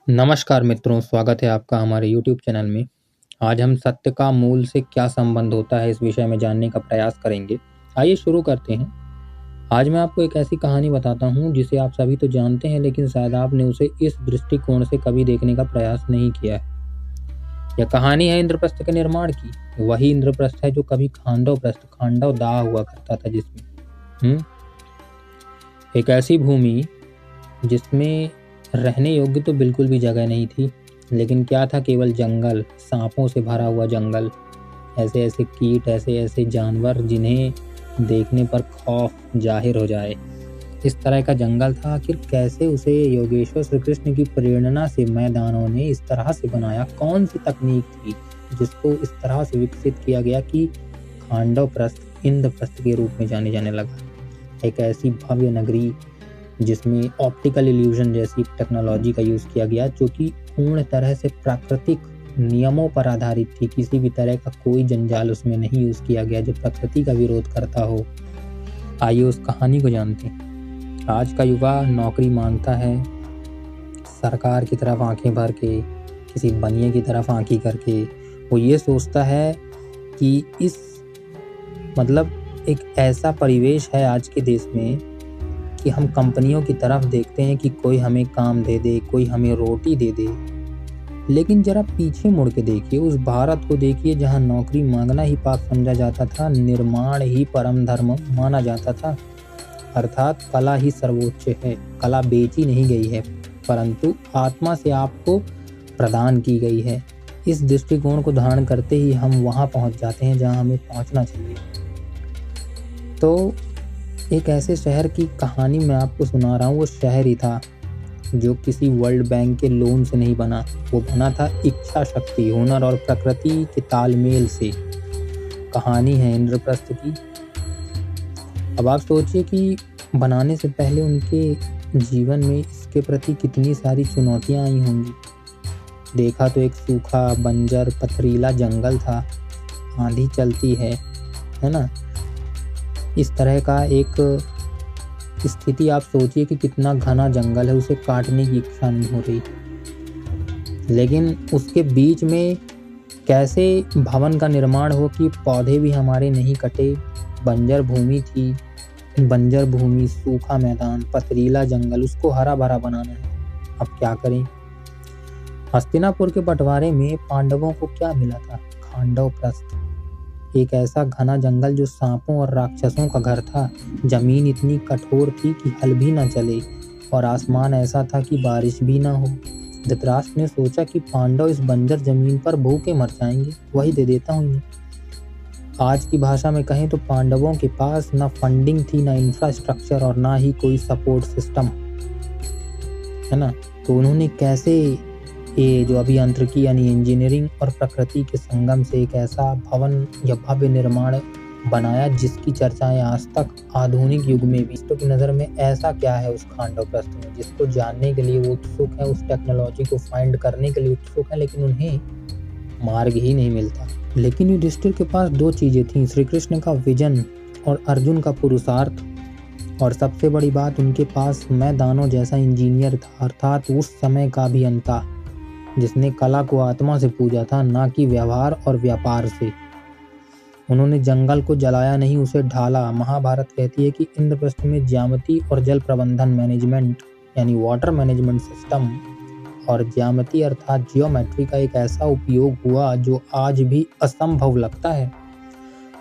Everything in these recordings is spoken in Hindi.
नमस्कार मित्रों, स्वागत है आपका हमारे YouTube चैनल में। आज हम सत्य का मूल से क्या संबंध होता है इस विषय में जानने का प्रयास करेंगे। आइए शुरू करते हैं। आज मैं आपको एक ऐसी कहानी बताता हूँ जिसे आप सभी तो जानते हैं, लेकिन शायद आपने उसे इस दृष्टिकोण से कभी देखने का प्रयास नहीं किया है। यह कहानी है इंद्रप्रस्थ के निर्माण की। वही इंद्रप्रस्थ है जो कभी खांडव दाह हुआ करता था, जिसमें एक ऐसी भूमि जिसमें रहने योग्य तो बिल्कुल भी जगह नहीं थी, लेकिन क्या था, केवल जंगल, सांपों से भरा हुआ जंगल, ऐसे ऐसे कीट, ऐसे ऐसे जानवर जिन्हें देखने पर खौफ जाहिर हो जाए। इस तरह का जंगल था। आखिर कैसे उसे योगेश्वर श्री कृष्ण की प्रेरणा से मैदानों ने इस तरह से बनाया? कौन सी तकनीक थी जिसको इस तरह से विकसित किया गया कि खांडव प्रस्थ इंद्रप्रस्थ के रूप में जाने लगा? एक ऐसी भव्य नगरी जिसमें ऑप्टिकल इल्यूजन जैसी टेक्नोलॉजी का यूज़ किया गया, जो कि पूर्ण तरह से प्राकृतिक नियमों पर आधारित थी। किसी भी तरह का कोई जंजाल उसमें नहीं यूज़ किया गया जो प्रकृति का विरोध करता हो। आइए उस कहानी को जानते हैं। आज का युवा नौकरी मांगता है, सरकार की तरफ आंखें भर के, किसी बनिए की तरफ आंखें करके। वो ये सोचता है कि एक ऐसा परिवेश है आज के देश में कि हम कंपनियों की तरफ देखते हैं कि कोई हमें काम दे दे, कोई हमें रोटी दे दे। लेकिन जरा पीछे मुड़ के देखिए, उस भारत को देखिए जहां नौकरी मांगना ही पाप समझा जाता था, निर्माण ही परम धर्म माना जाता था। अर्थात कला ही सर्वोच्च है। कला बेची नहीं गई है, परंतु आत्मा से आपको प्रदान की गई है। इस दृष्टिकोण को धारण करते ही हम वहां पहुंच जाते हैं जहां हमें पहुंचना चाहिए। तो एक ऐसे शहर की कहानी मैं आपको सुना रहा हूँ। वो शहर ही था जो किसी वर्ल्ड बैंक के लोन से नहीं बना। वो बना था इच्छा शक्ति, हुनर और प्रकृति के तालमेल से। कहानी है इंद्रप्रस्थ की। अब आप सोचिए कि बनाने से पहले उनके जीवन में इसके प्रति कितनी सारी चुनौतियां आई होंगी। देखा तो एक सूखा, बंजर, पथरीला जंगल था। आंधी चलती है ना। इस तरह का एक स्थिति आप सोचिए कि कितना घना जंगल है, उसे काटने की इच्छा नहीं हो रही। लेकिन उसके बीच में कैसे भवन का निर्माण हो कि पौधे भी हमारे नहीं कटे। बंजर भूमि थी, बंजर भूमि, सूखा मैदान, पथरीला जंगल, उसको हरा भरा बनाना है। अब क्या करें? हस्तिनापुर के बंटवारे में पांडवों को क्या मिला था? खांडव प्रस्थ, एक ऐसा घना जंगल जो सांपों और राक्षसों का घर था। जमीन इतनी कठोर थी कि हल भी न चले, और आसमान ऐसा था कि बारिश भी ना हो। धृतराष्ट्र ने सोचा कि पांडव इस बंजर जमीन पर भूखे मर जाएंगे, वही दे देता हूँ इन्हें। आज की भाषा में कहें तो पांडवों के पास न फंडिंग थी, न इंफ्रास्ट्रक्चर, और ना ही कोई सपोर्ट सिस्टम, है ना। तो उन्होंने कैसे ये जो अभियांत्रिकी यानी इंजीनियरिंग और प्रकृति के संगम से एक ऐसा भवन या भव्य निर्माण बनाया जिसकी चर्चाएं आज तक आधुनिक युग में भी। तो की नज़र में ऐसा क्या है उस खांडव प्रस्थ में जिसको जानने के लिए वो उत्सुक है, उस टेक्नोलॉजी को फाइंड करने के लिए उत्सुक है, लेकिन उन्हें मार्ग ही नहीं मिलता। लेकिन युधिष्ठिर के पास दो चीजें थीं, श्री कृष्ण का विजन और अर्जुन का पुरुषार्थ। और सबसे बड़ी बात, उनके पास मैदानों जैसा इंजीनियर था, अर्थात उस समय का अभियंता जिसने कला को आत्मा से पूजा था, ना कि व्यवहार और व्यापार से। उन्होंने जंगल को जलाया नहीं, उसे ढाला। महाभारत कहती है कि इंद्रप्रस्थ में ज्यामिति और जल प्रबंधन मैनेजमेंट यानी वाटर मैनेजमेंट सिस्टम और ज्यामिति अर्थात जियोमेट्री का एक ऐसा उपयोग हुआ जो आज भी असंभव लगता है।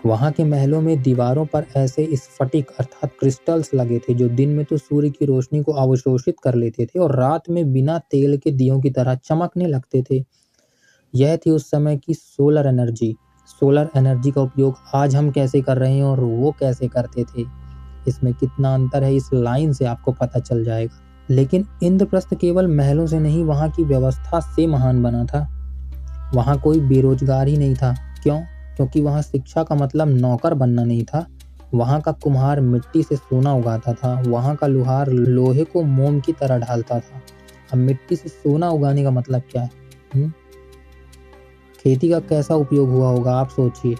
वहां के महलों में दीवारों पर ऐसे स्फटिक अर्थात क्रिस्टल्स लगे थे जो दिन में तो सूर्य की रोशनी को अवशोषित कर लेते थे और रात में बिना तेल के दियों की तरह चमकने लगते थे। यह थी उस समय की सोलर एनर्जी। सोलर एनर्जी का उपयोग आज हम कैसे कर रहे हैं और वो कैसे करते थे, इसमें कितना अंतर है, इस लाइन से आपको पता चल जाएगा। लेकिन इंद्रप्रस्थ केवल महलों से नहीं, वहां की व्यवस्था से महान बना था। वहां कोई बेरोजगार ही नहीं था। क्यों? क्योंकि वहां शिक्षा का मतलब नौकर बनना नहीं था। वहां का कुम्हार मिट्टी से सोना उगाता था, वहां का लोहार लोहे को मोम की तरह ढालता था। अब मिट्टी से सोना उगाने का मतलब क्या है? खेती का कैसा उपयोग हुआ होगा आप सोचिए।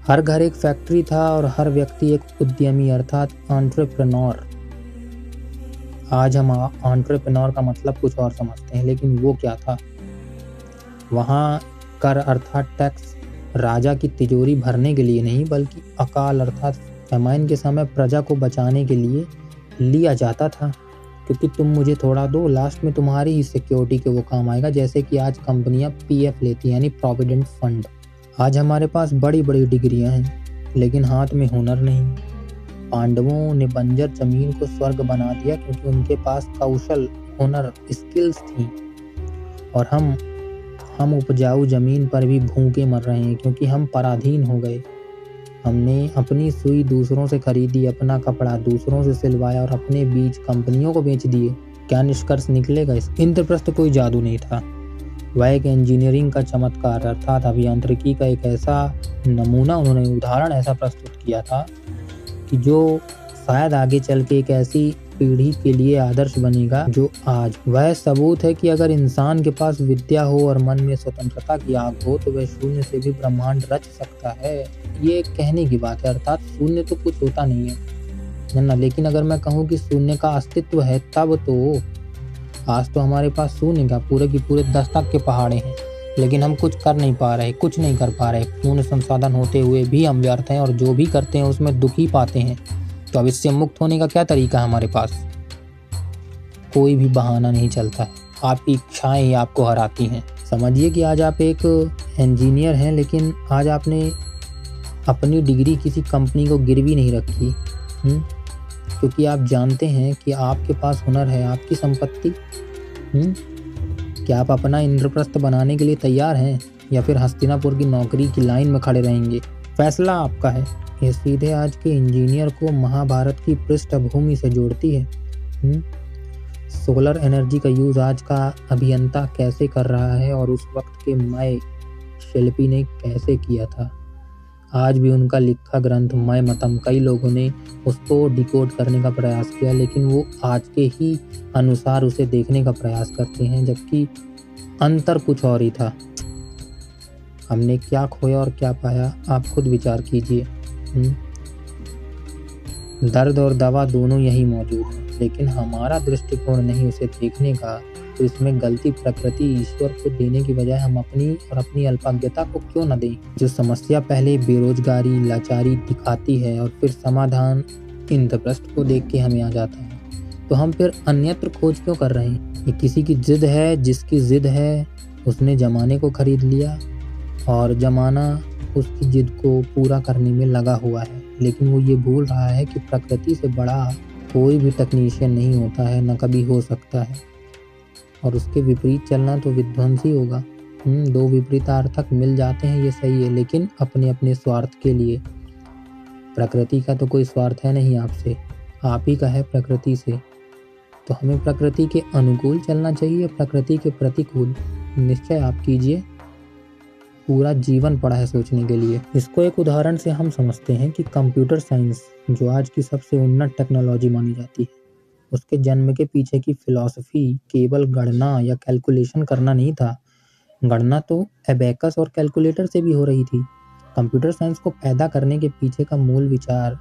हर घर एक फैक्ट्री था और हर व्यक्ति एक उद्यमी अर्थात एंटरप्रेन्योर। आज हम एंटरप्रेन्योर का मतलब कुछ और समझते हैं, लेकिन वो क्या था? वहाँ कर अर्थात टैक्स राजा की तिजोरी भरने के लिए नहीं, बल्कि अकाल अर्थात फैमाइन के समय प्रजा को बचाने के लिए लिया जाता था। क्योंकि तुम मुझे थोड़ा दो, लास्ट में तुम्हारी ही सिक्योरिटी के वो काम आएगा। जैसे कि आज कंपनियां पीएफ लेती हैं, यानी प्रोविडेंट फंड। आज हमारे पास बड़ी बड़ी डिग्रियां हैं, लेकिन हाथ में हुनर नहीं। पांडवों ने बंजर जमीन को स्वर्ग बना दिया क्योंकि उनके पास कौशल, हुनर, स्किल्स थी। और हम उपजाऊ जमीन पर भी भूखे मर रहे हैं क्योंकि हम पराधीन हो गए। हमने अपनी सुई दूसरों से खरीदी, अपना कपड़ा दूसरों से सिलवाया और अपने बीज कंपनियों को बेच दिए। क्या निष्कर्ष निकलेगा? इस इंद्रप्रस्थ कोई जादू नहीं था, वह एक इंजीनियरिंग का चमत्कार अर्थात अभियांत्रिकी का एक ऐसा नमूना, उन्होंने उदाहरण ऐसा प्रस्तुत किया था कि जो शायद आगे चल के एक ऐसी पीढ़ी के लिए आदर्श बनेगा जो आज। वह सबूत है कि अगर इंसान के पास विद्या हो और मन में स्वतंत्रता की आग हो तो वह शून्य से भी ब्रह्मांड रच सकता है। ये एक कहने की बात है, अर्थात शून्य तो कुछ होता नहीं है ना। लेकिन अगर मैं कहूँ कि शून्य का अस्तित्व है, तब तो आज तो हमारे पास शून्य का पूरे की पूरे दस्तक के पहाड़े हैं, लेकिन हम कुछ कर नहीं पा रहे, कुछ नहीं कर पा रहे। पूर्ण संसाधन होते हुए भी हम व्यर्थ हैं और जो भी करते हैं उसमें दुख ही पाते हैं। तो अब इससे मुक्त होने का क्या तरीका है हमारे पास? कोई भी बहाना नहीं चलता है, आपकी इच्छाएं ही आपको हराती हैं। समझिए कि आज आप एक इंजीनियर हैं, लेकिन आज आपने अपनी डिग्री किसी कंपनी को गिरवी नहीं रखी, क्योंकि आप जानते हैं कि आपके पास हुनर है, आपकी संपत्ति। क्या आप अपना इंद्रप्रस्थ बनाने के लिए तैयार हैं या फिर हस्तिनापुर की नौकरी की लाइन में खड़े रहेंगे? फैसला आपका है। ये सीधे आज के इंजीनियर को महाभारत की पृष्ठभूमि से जोड़ती है। सोलर एनर्जी का यूज आज का अभियंता कैसे कर रहा है और उस वक्त के मय शिल्पी ने कैसे किया था। आज भी उनका लिखा ग्रंथ मय मतम कई लोगों ने उसको डिकोड करने का प्रयास किया, लेकिन वो आज के ही अनुसार उसे देखने का प्रयास करते हैं, जबकि अंतर कुछ और ही था। हमने क्या खोया और क्या पाया, आप खुद विचार कीजिए। दर्द और दवा दोनों यही मौजूद हैं, लेकिन हमारा दृष्टिकोण नहीं उसे देखने का। तो इसमें गलती प्रकृति ईश्वर को देने की बजाय हम अपनी अल्पज्ञता को क्यों न दें? जो समस्या पहले बेरोजगारी, लाचारी दिखाती है और फिर समाधान इंद्रप्रस्थ को देख के हमें आ जाता है, तो हम फिर अन्यत्र खोज क्यों कर रहे हैं? ये किसी की जिद है, जिसकी जिद है उसने जमाने को खरीद लिया और जमाना उसकी जिद को पूरा करने में लगा हुआ है। लेकिन वो ये भूल रहा है कि प्रकृति से बड़ा कोई भी टेक्नीशियन नहीं होता है, न कभी हो सकता है। और उसके विपरीत चलना तो विध्वंसी होगा। दो विपरीतार्थक मिल जाते हैं, ये सही है, लेकिन अपने अपने स्वार्थ के लिए। प्रकृति का तो कोई स्वार्थ है नहीं आपसे, आप ही का है प्रकृति से। तो हमें प्रकृति के अनुकूल चलना चाहिए, प्रकृति के प्रतिकूल? निश्चय आप कीजिए, पूरा जीवन पड़ा है सोचने के लिए। इसको एक उदाहरण से हम समझते हैं कि कंप्यूटर साइंस, जो आज की सबसे उन्नत टेक्नोलॉजी मानी जाती है, उसके जन्म के पीछे की फिलॉसफी केवल गणना या कैलकुलेशन करना नहीं था। गणना तो एबेकस और कैलकुलेटर से भी हो रही थी। कंप्यूटर साइंस को पैदा करने के पीछे का मूल विचार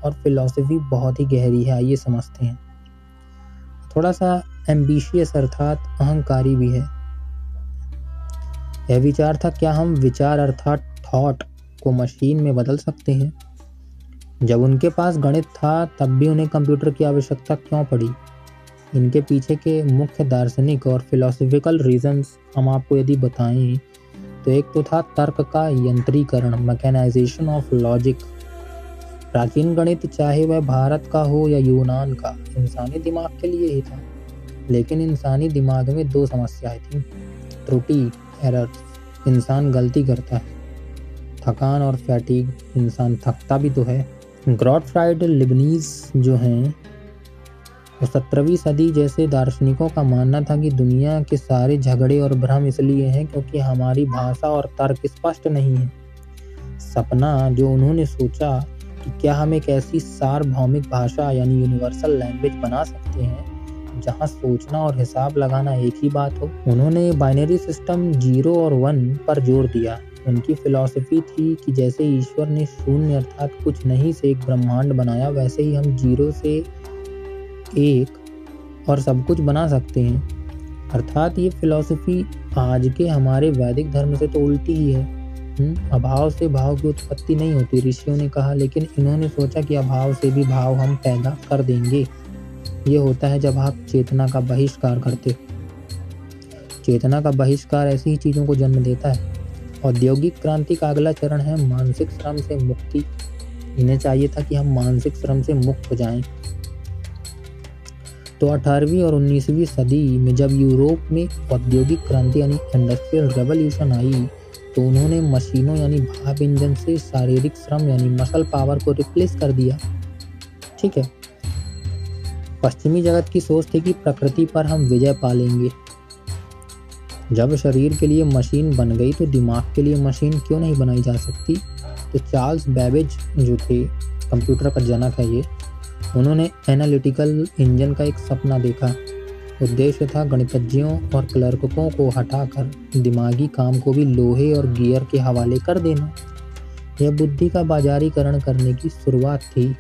और फिलॉसफी बहुत ही गहरी है, आइए समझते हैं। थोड़ा सा एम्बिशियस अर्थात अहंकारी भी है। यह विचार था, क्या हम विचार अर्थात थॉट को मशीन में बदल सकते हैं? जब उनके पास गणित था तब भी उन्हें कंप्यूटर की आवश्यकता क्यों पड़ी? इनके पीछे के मुख्य दार्शनिक और फिलोसॉफिकल रीजंस हम आपको यदि बताएं तो एक तो था तर्क का यंत्रीकरण, मैकेनाइजेशन ऑफ लॉजिक। प्राचीन गणित, चाहे वह भारत का हो या यूनान का, इंसानी दिमाग के लिए ही था। लेकिन इंसानी दिमाग में दो समस्याएं थीं, त्रुटि, एरर, इंसान गलती करता है, थकान और फैटीग, इंसान थकता भी तो है। गॉटफ्राइड लिबनीज जो हैं, 17वीं सदी जैसे दार्शनिकों का मानना था कि दुनिया के सारे झगड़े और भ्रम इसलिए हैं क्योंकि हमारी भाषा और तर्क स्पष्ट नहीं है। सपना जो उन्होंने सोचा कि क्या हम एक ऐसी सार्वभौमिक भाषा यानी यूनिवर्सल लैंग्वेज बना सकते हैं जहां सोचना और हिसाब लगाना एक ही बात हो। उन्होंने बाइनरी सिस्टम 0 और 1 पर जोर दिया। उनकी फिलॉसफी थी कि जैसे ईश्वर ने शून्य अर्थात कुछ नहीं से एक ब्रह्मांड बनाया, वैसे ही हम 0 से 1 और सब कुछ बना सकते हैं। अर्थात ये फिलॉसफी आज के हमारे वैदिक धर्म से तो उल्टी ही है। अभाव से भाव की उत्पत्ति नहीं होती, ऋषियों ने कहा, लेकिन इन्होंने सोचा कि अभाव से भी भाव हम पैदा कर देंगे। ये होता है जब आप चेतना का बहिष्कार करते हो। चेतना का बहिष्कार ऐसी ही चीज़ों को जन्म देता है। औद्योगिक क्रांति का अगला चरण है मानसिक श्रम से मुक्ति। इन्हें चाहिए था कि हम मानसिक श्रम से मुक्त हो जाएं। तो 18वीं और 19वीं सदी में जब यूरोप में औद्योगिक क्रांति यानी इंडस्ट्रियल रेवोल्यूशन आई, तो उन्होंने मशीनों यानी भाप इंजन से शारीरिक श्रम यानी मसल पावर को रिप्लेस कर दिया। ठीक है। पश्चिमी जगत की सोच थी कि प्रकृति पर हम विजय पा लेंगे। जब शरीर के लिए मशीन बन गई तो दिमाग के लिए मशीन क्यों नहीं बनाई जा सकती। तो चार्ल्स बेबेज जो थे, कंप्यूटर का जनक है ये, उन्होंने एनालिटिकल इंजन का एक सपना देखा। उद्देश्य था गणितज्ञों और क्लर्कों को हटाकर दिमागी काम को भी लोहे और गियर के हवाले कर देना। यह बुद्धि का बाजारीकरण करने की शुरुआत थी।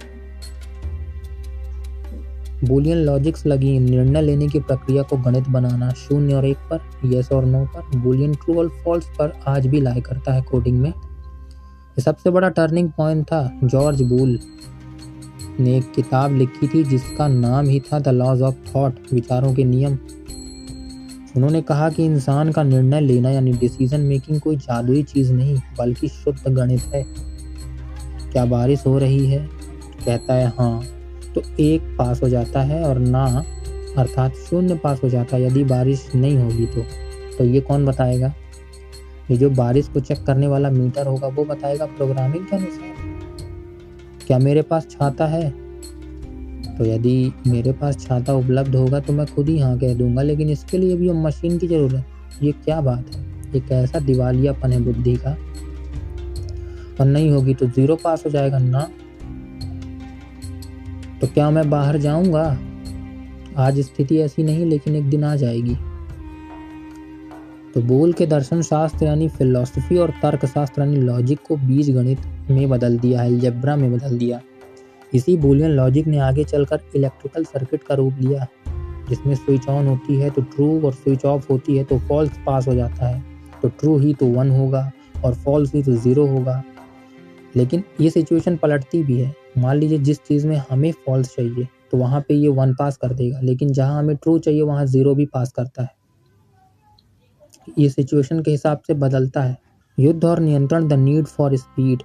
बूलियन लॉजिक्स लगी, निर्णय लेने की प्रक्रिया को गणित बनाना, 0 और 1 पर, यस और नो पर, बूलियन ट्रू और फॉल्स पर आज भी लाई करता है कोडिंग में। यह सबसे बड़ा टर्निंग पॉइंट था। जॉर्ज बूल ने एक किताब लिखी थी जिसका नाम ही था द लॉज ऑफ थॉट, विचारों के नियम। उन्होंने कहा कि इंसान का निर्णय लेना यानी डिसीजन मेकिंग कोई जादुई चीज़ नहीं बल्कि शुद्ध गणित है। क्या बारिश हो रही है? कहता है हाँ, तो 1 पास हो जाता है और ना अर्थात 0 पास हो जाता है। यदि बारिश नहीं होगी तो ये कौन बताएगा? ये जो बारिश को चेक करने वाला मीटर होगा वो बताएगा प्रोग्रामिंग के अनुसार। क्या मेरे पास छाता है? तो यदि मेरे पास छाता उपलब्ध होगा तो मैं खुद ही हाँ कह दूंगा, लेकिन इसके लिए भी अब मशीन की ज़रूरत। ये क्या बात है? ये कैसा दिवालियापन है बुद्धि का। और नहीं होगी तो 0 पास हो जाएगा ना। तो क्या मैं बाहर जाऊंगा? आज स्थिति ऐसी नहीं, लेकिन एक दिन आ जाएगी। तो बोल के दर्शन शास्त्र यानी फिलॉसफी और तर्क शास्त्र यानी लॉजिक को बीज गणित में बदल दिया, अलजेब्रा में बदल दिया। इसी बूलियन लॉजिक ने आगे चलकर इलेक्ट्रिकल सर्किट का रूप लिया, जिसमें स्विच ऑन होती है तो ट्रू और स्विच ऑफ होती है तो फॉल्स पास हो जाता है। तो ट्रू ही तो 1 होगा और फॉल्स ही तो 0 होगा। लेकिन ये सिचुएशन पलटती भी है। मान लीजिए जिस चीज़ में हमें फॉल्स चाहिए तो वहाँ पे ये 1 पास कर देगा, लेकिन जहाँ हमें ट्रू चाहिए वहाँ 0 भी पास करता है। ये सिचुएशन के हिसाब से बदलता है। युद्ध और नियंत्रण, द नीड फॉर स्पीड।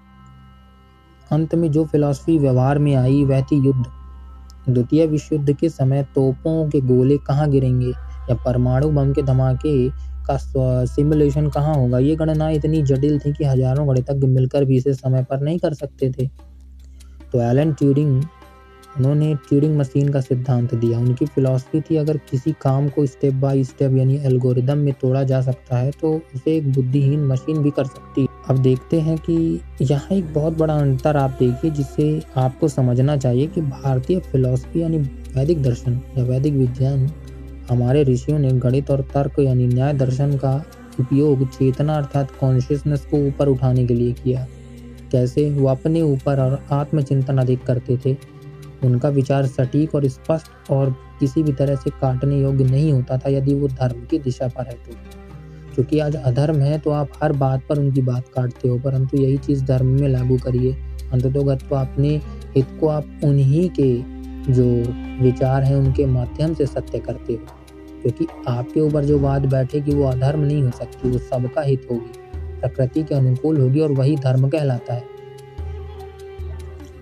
अंत में जो फिलॉसफी व्यवहार में आई वह थी युद्ध। द्वितीय विश्व युद्ध के समय तोपों के गोले कहाँ गिरेंगे या परमाणु बम के धमाके का सिमुलेशन कहाँ होगा, ये गणना इतनी जटिल थी कि हजारों गणितज्ञ मिलकर भी इसे समय पर नहीं कर सकते थे। तो एलन ट्यूरिंग, उन्होंने ट्यूरिंग मशीन का सिद्धांत दिया। उनकी फिलॉसफी थी अगर किसी काम को स्टेप बाय स्टेप यानी एल्गोरिदम में तोड़ा जा सकता है तो उसे एक बुद्धिहीन मशीन भी कर सकती है। अब देखते हैं कि यहाँ एक बहुत बड़ा अंतर आप देखिए जिससे आपको समझना चाहिए कि भारतीय फिलॉसफी यानी वैदिक दर्शन या वैदिक विज्ञान, हमारे ऋषियों ने गणित और तर्क यानी न्याय दर्शन का उपयोग चेतना अर्थात कॉन्शियसनेस को ऊपर उठाने के लिए किया। कैसे? वो अपने ऊपर और आत्मचिंतन अधिक करते थे। उनका विचार सटीक और स्पष्ट और किसी भी तरह से काटने योग्य नहीं होता था यदि वो धर्म की दिशा पर है तो। क्योंकि आज अधर्म है तो आप हर बात पर उनकी बात काटते हो, परंतु यही चीज़ धर्म में लागू करिए। अंततोगत तो अपने हित को आप उन्हीं के जो विचार हैं उनके माध्यम से सत्य करते हो, क्योंकि आपके ऊपर जो बात बैठेगी वो अधर्म नहीं हो सकती, वो सबका हित होगी, प्रकृति के अनुकूल होगी और वही धर्म कहलाता है।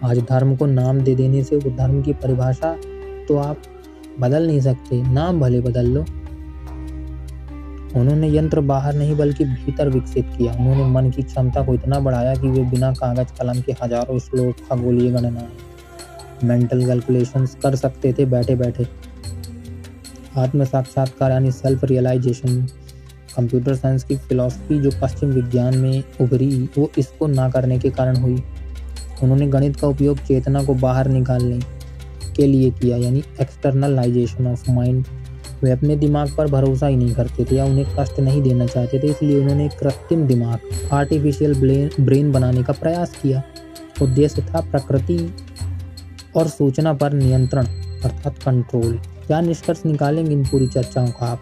आज धर्म को नाम दे देने से वो धर्म की परिभाषा तो आप बदल नहीं सकते, नाम भले बदल लो। उन्होंने यंत्र बाहर नहीं बल्कि भीतर विकसित किया। उन्होंने मन की क्षमता को इतना बढ़ाया कि वे बिना कागज कलम के हजारों श्लोक, खगोलीय गणना, मेंटल कैलकुलेशंस कर सकते थे बैठे बैठे। आत्म साक्षात्कार यानी सेल्फ रियलाइजेशन, कंप्यूटर साइंस की फिलॉसफी जो पश्चिम विज्ञान में उभरी वो इसको ना करने के कारण हुई। उन्होंने गणित का उपयोग चेतना को बाहर निकालने के लिए किया यानी एक्सटर्नलाइजेशन ऑफ माइंड। वे अपने दिमाग पर भरोसा ही नहीं करते थे या उन्हें कष्ट नहीं देना चाहते थे, इसलिए उन्होंने कृत्रिम दिमाग आर्टिफिशियल ब्रेन बनाने का प्रयास किया। उद्देश्य था प्रकृति और सूचना पर नियंत्रण अर्थात कंट्रोल। क्या निष्कर्ष निकालेंगे इन पूरी चर्चाओं का आप?